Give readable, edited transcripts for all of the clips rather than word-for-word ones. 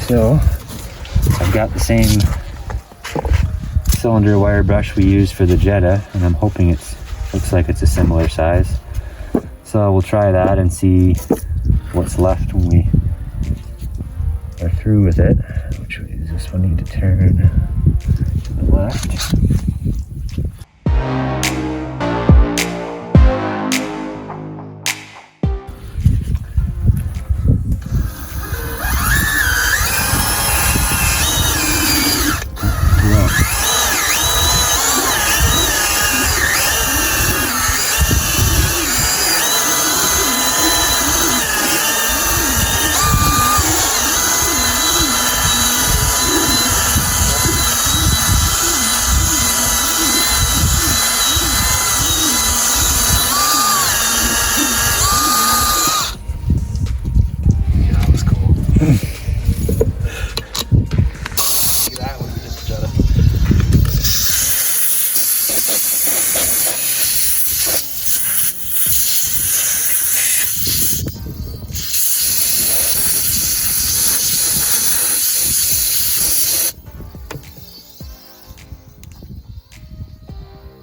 So I've got the same cylinder wire brush we used for the Jetta, and I'm hoping looks like it's a similar size. So we'll try that and see what's left when we are through with it. Which way does this one need to turn? To the left.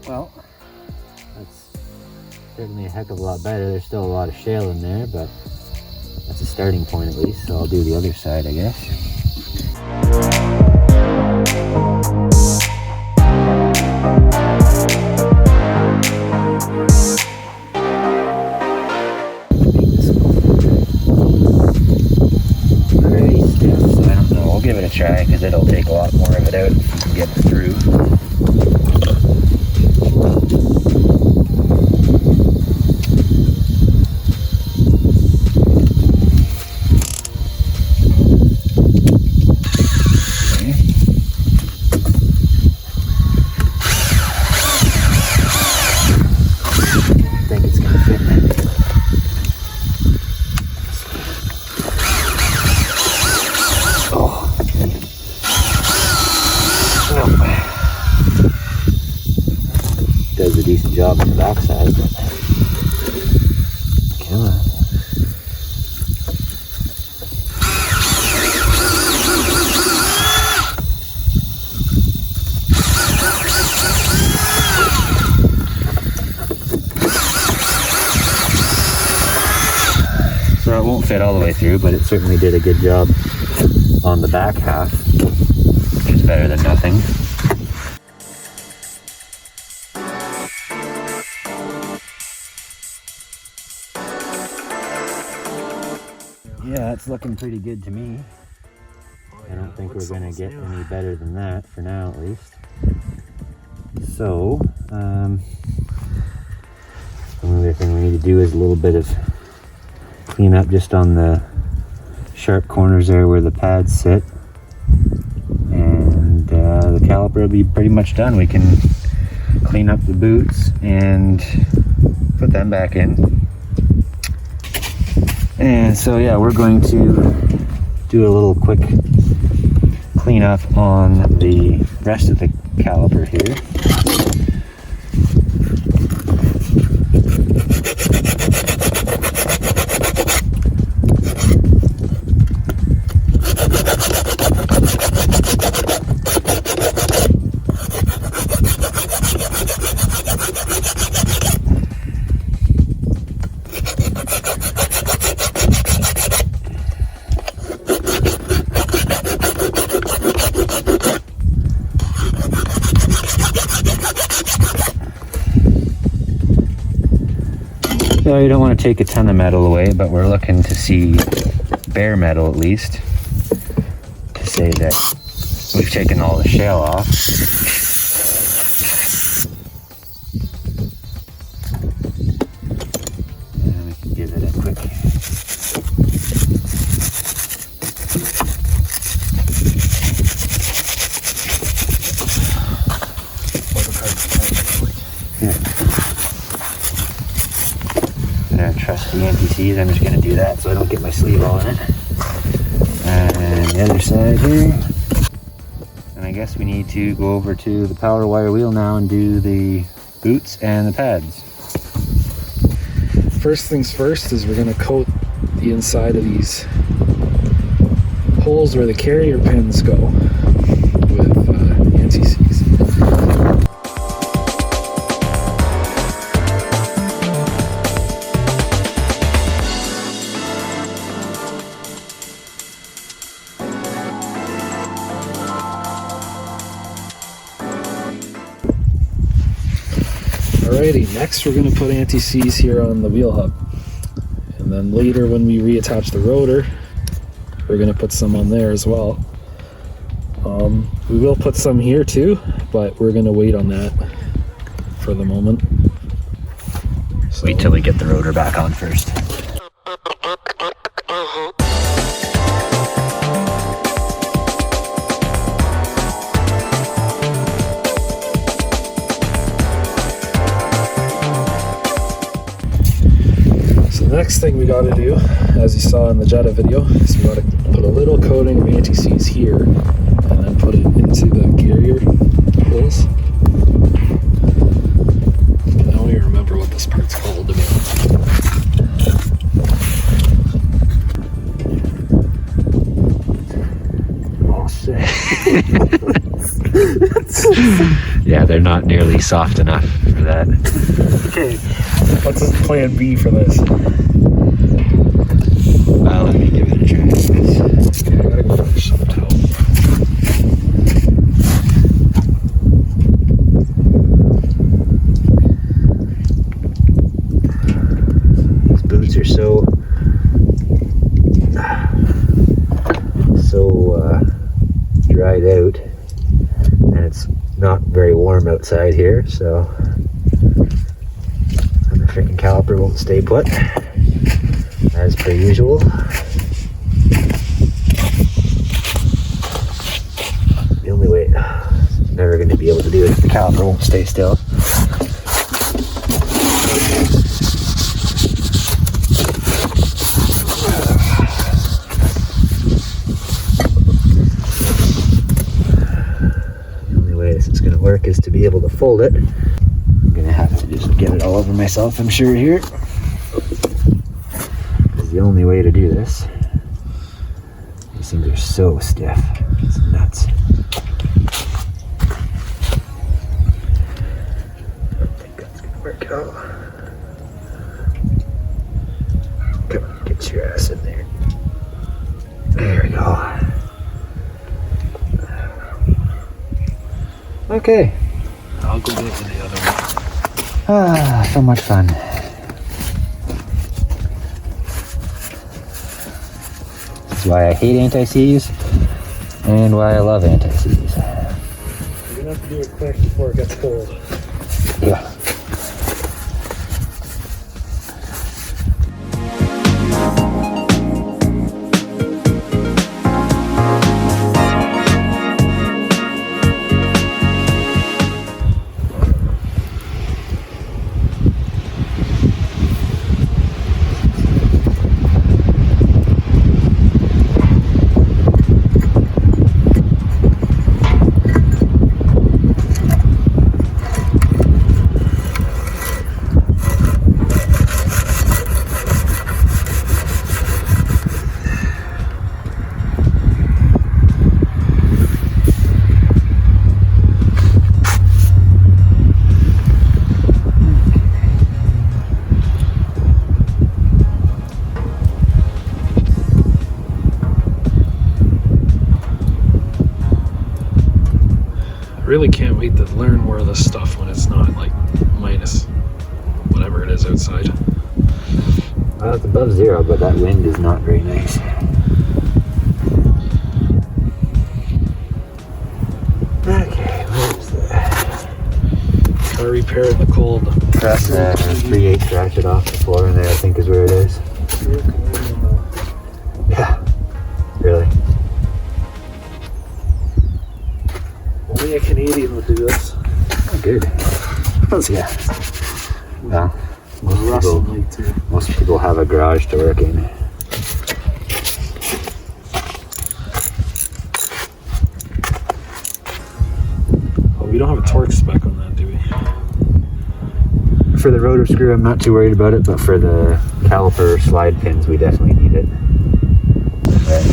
Well, that's certainly a heck of a lot better. There's still a lot of shale in there, but that's a starting point at least. So I'll do the other side, I guess. Very stiff, so I don't know. We'll give it a try because it'll take a lot more of it out if we can get it through. Does a decent job on the backside, but come on. So it won't fit all the way through, but it certainly did a good job on the back half, which is better than nothing. Yeah, it's looking pretty good to me. I don't think we're going to get any better than that, for now at least. So, the only other thing we need to do is a little bit of clean up just on the sharp corners there where the pads sit. And the caliper will be pretty much done. We can clean up the boots and put them back in. And so yeah, we're going to do a little quick cleanup on the rest of the caliper here. So you don't want to take a ton of metal away, but we're looking to see bare metal at least, to say that we've taken all the shale off. And we can give it a quick trusty anti-seize. I'm just going to do that so I don't get my sleeve all in it. And the other side here. And I guess we need to go over to the power wire wheel now and do the boots and the pads. First things first is we're going to coat the inside of these holes where the carrier pins go with anti-seize. Alrighty, next we're going to put anti-seize here on the wheel hub. And then later when we reattach the rotor, we're going to put some on there as well. We will put some here too, but we're going to wait on that for the moment. So, wait till we get the rotor back on first. The next thing we got to do, as you saw in the Jetta video, is we got to put a little coating of anti-seize here and then put it into the carrier holes. I don't even remember what this part's called, to be honest. Oh shit. Yeah, they're not nearly soft enough for that. Okay, what's plan B for this? Well, let me give it a try. Okay, I gotta go finish some towel. These boots are so dried out, and it's not very warm outside here, so and the freaking caliper won't stay put as per usual. The only way it's never going to be able to do it if the caliper won't stay still. Work is to be able to fold it. I'm gonna have to just get it all over myself, I'm sure, here. Is the only way to do this. These things are so stiff. It's nuts. I don't think that's gonna work out. Come on, get your ass in there. There we go. Okay. I'll go get to the other one. Ah, so much fun. This is why I hate anti-seize and why I love anti-seize. You're gonna have to do it quick before it gets cold. Yeah. Really can't wait to learn more of this stuff when it's not like minus whatever it is outside. Well, it's above zero, but that wind is not very nice. Okay, where's the Car repair in the cold. press? 3/8 ratchet off the floor in there, I think is where it is. Yeah, really. Only a Canadian would do this. Oh, good. Yeah. Well, most people have a garage to work in. Oh, we don't have a torque spec on that, do we? For the rotor screw, I'm not too worried about it, but for the caliper slide pins, we definitely need it. Right.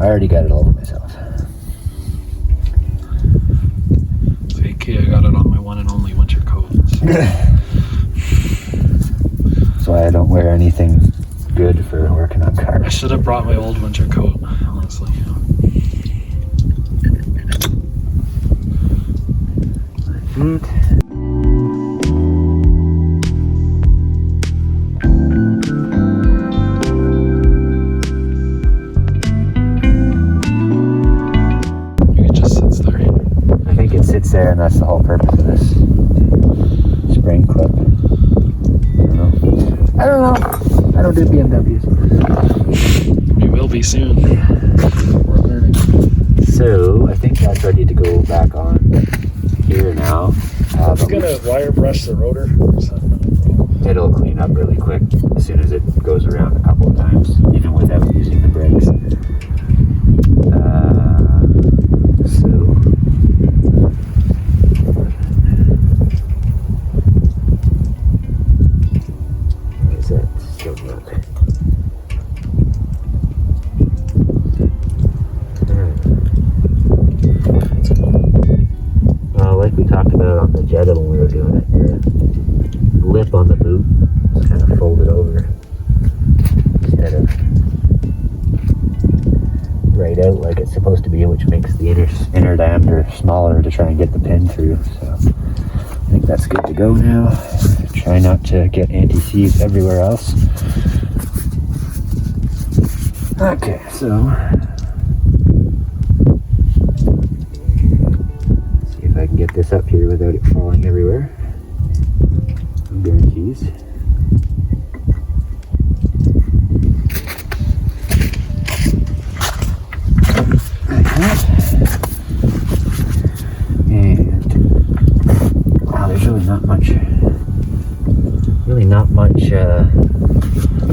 already got it all over myself. It's okay, I got it on my one and only winter coat. That's why I don't wear anything good for working on I cars. should have brought my old winter coat, honestly. It just sits there. I think it sits there, and that's the whole purpose of this spring clip. I don't know. I don't do BMWs. We will be soon. We're learning. So I think that's ready to go back on here now. I'm gonna wire brush the rotor. It'll clean up really quick as soon as it goes around a couple of times, even without using the brakes. What is that? Still not. Like we talked about on the Jetta when we were doing it, the lip on the boot is kind of folded over instead of right out like it's supposed to be, which makes the inner diameter smaller to try and get the pin through. So I think that's good to go now. Try not to get anti-seize everywhere else. Okay, so I can get this up here without it falling everywhere. No guarantees. Like that. And wow, there's really not much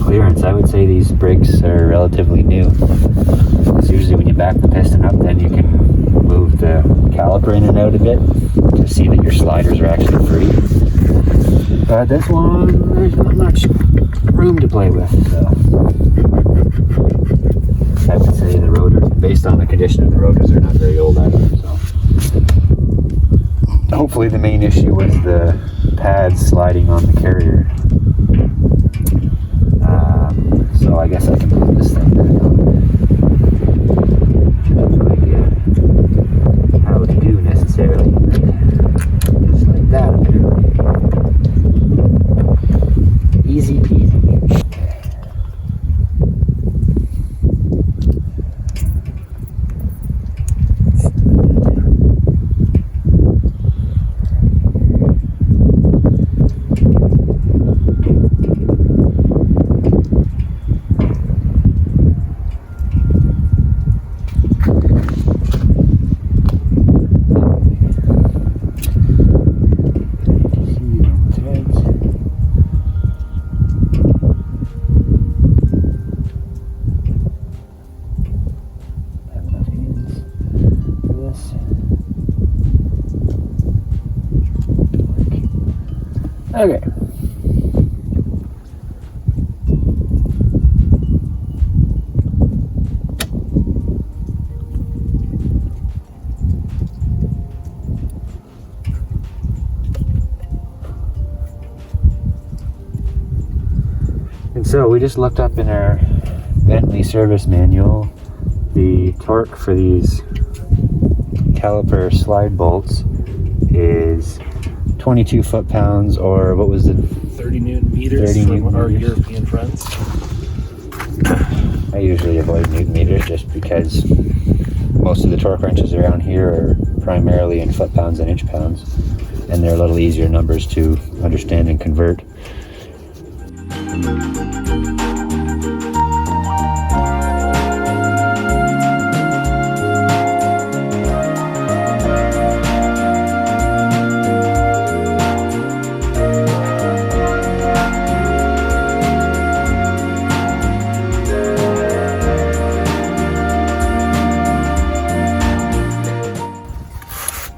clearance. I would say these brakes are relatively new. It's usually when you back the piston up, then you can move the caliper in and out a bit to see that your sliders are actually free. But this one, there's not much room to play with, so I would say the rotors, based on the condition of the rotors, are not very old either. So hopefully the main issue was the pads sliding on the carrier. So I guess I can put this thing back on. How to do necessarily, just like that apparently. Easy peasy. Okay. And so we just looked up in our Bentley service manual the torque for these caliper slide bolts is 22 foot-pounds, or what was it? 30 Newton meters 30 from Newton our meters. European friends. I usually avoid Newton meters just because most of the torque wrenches around here are primarily in foot-pounds and inch-pounds, and they're a little easier numbers to understand and convert.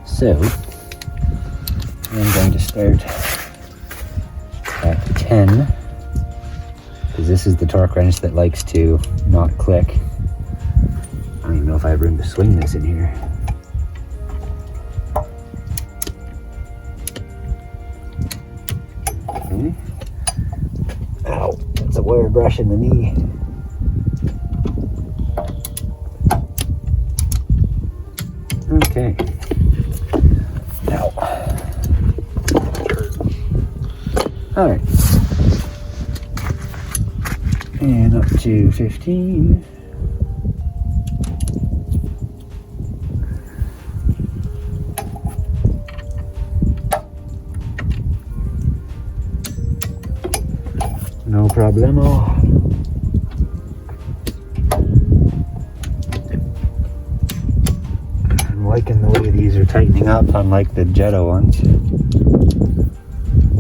So, I'm going to start at 10, because this is the torque wrench that likes to not click. I'm know if I have room to swing this in here. Okay. Ow, that's a wire brush in the knee. Okay. Now. All right. And up to 15. No problemo. I'm liking the way these are tightening up, unlike the Jetta ones.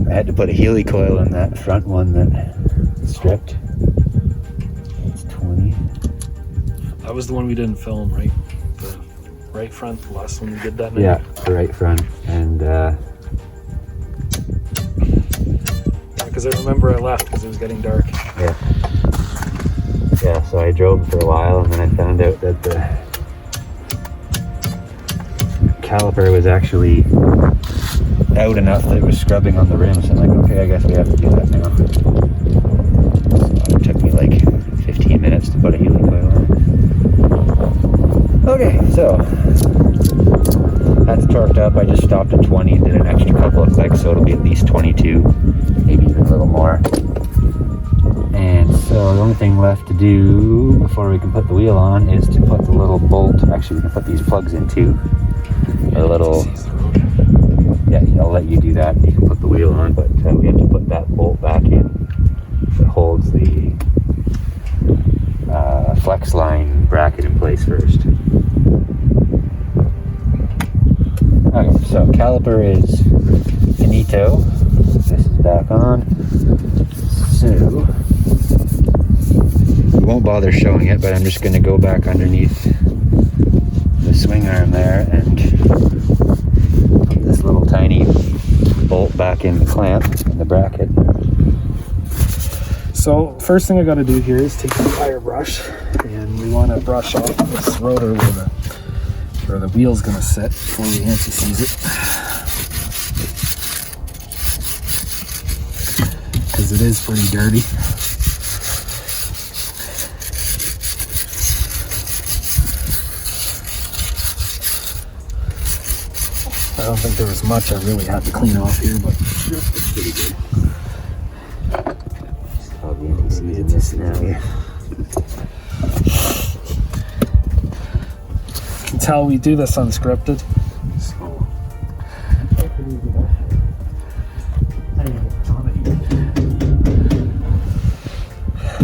I had to put a Healy coil in that front one that stripped. That's 20. That was the one we didn't film, right? The right front, the last one we did that night? Yeah, the right front. And because I remember I left because it was getting dark. yeah. Yeah, so I drove for a while and then I found out that the caliper was actually out enough that it was scrubbing on the rim. So I'm like, okay, I guess we have to do that now. So it took me like 15 minutes to put a Healy coil on. Okay, so that's torqued up. I just stopped at 20 and did an extra couple of clicks, so it'll be at least 22, maybe even a little more. And so the only thing left to do before we can put the wheel on is to put the little bolt. Actually, we can put these plugs in too. A little. Yeah, I'll let you do that. You can put the wheel on, but we have to put that bolt back in that holds the flex line bracket in place first. Okay, so caliper is finito. This is back on. So we won't bother showing it, but I'm just going to go back underneath the swing arm there and put this little tiny bolt back in the clamp in the bracket. So first thing I got to do here is take the tire brush, and we want to brush off this rotor where the wheel's going to sit before we anti-seize it, because it is pretty dirty. I don't think there was much I really had to clean off here, but It's pretty good. I'll be anti-seizing this now. Yeah. you can tell we do this unscripted.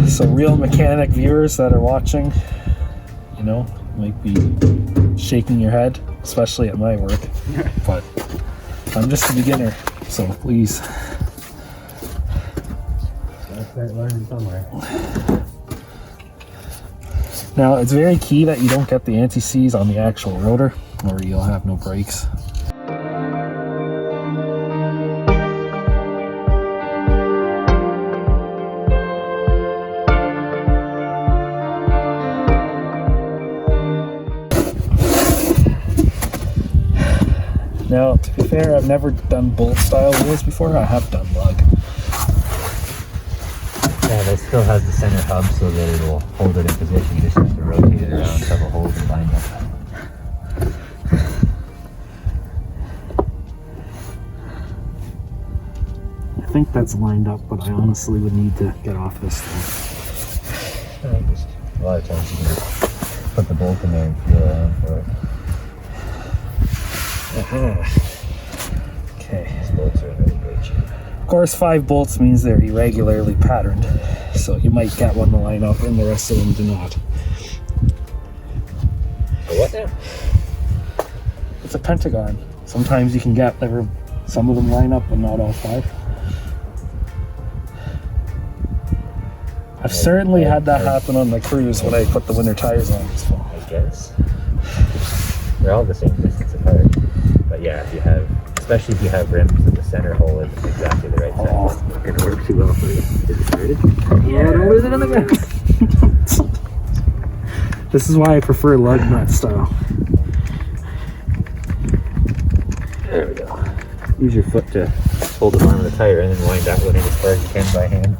So real mechanic viewers that are watching, you know, might be shaking your head, especially at my work, but I'm just a beginner, so please. Gotta start learning somewhere. Now, it's very key that you don't get the anti-seize on the actual rotor, or you'll have no brakes. Now, to be fair, I've never done bolt style wheels before. I have done lug. Yeah, that still has the center hub so that it'll hold it in position. You just have to rotate it around several holes and line up. I think that's lined up, but I honestly would need to get off this thing. A lot of times you can just put the bolt in there and feel around for it. Okay. These bolts are in really great shape. Of course, 5 bolts means they're irregularly patterned, so you might get one to line up and the rest of them do not. A what now? It's a pentagon. Sometimes you can get some of them line up, but not all 5. I've certainly had that happen on the cruise when I put the winter tires on as well. I guess. They're all the same distance apart. But yeah, if you have, especially if you have rims that the center hole isn't exactly the right size, it's not going to work too well for you. Is it started? Yeah, don't lose it on the ground. This is why I prefer lug nut style. There we go. Use your foot to hold the bottom of the tire and then wind that one in as far as you can by hand.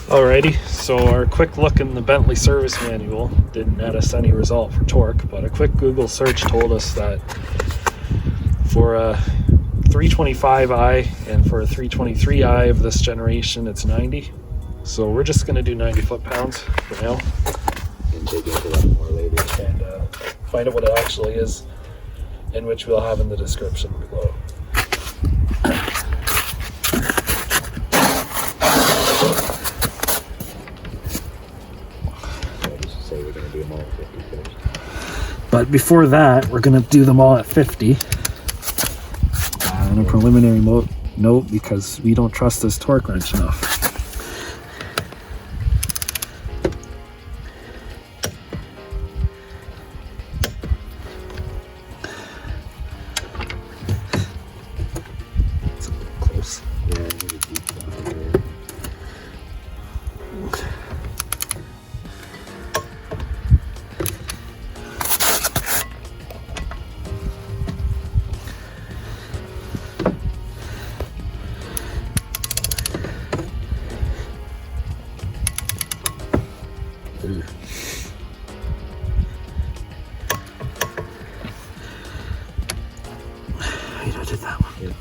Alrighty, so our quick look in the Bentley service manual didn't net us any result for torque, but a quick Google search told us that for a 325i and for a 323i of this generation, it's 90. So we're just going to do 90 foot-pounds for now. And dig into that more later. And find out what it actually is, and which we'll have in the description below. We're going to do them all at 50 first. But before that, we're going to do them all at 50 on a preliminary note because we don't trust this torque wrench enough. It's a little close. Yeah, I need a deep down here. Wait, I did that one. Yeah.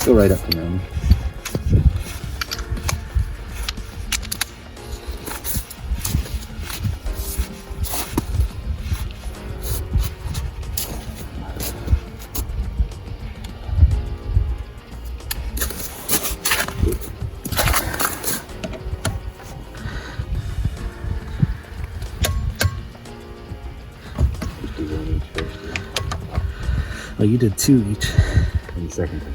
Go right up to them. Do one each first. Oh, you did 2 each. And the second time.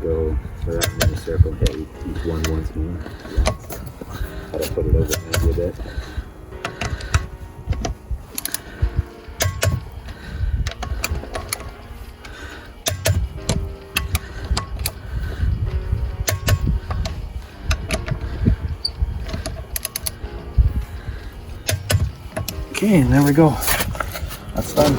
Go around in a circle and hit each one once more. How to put it over maybe a bit. Okay, and there we go. That's done.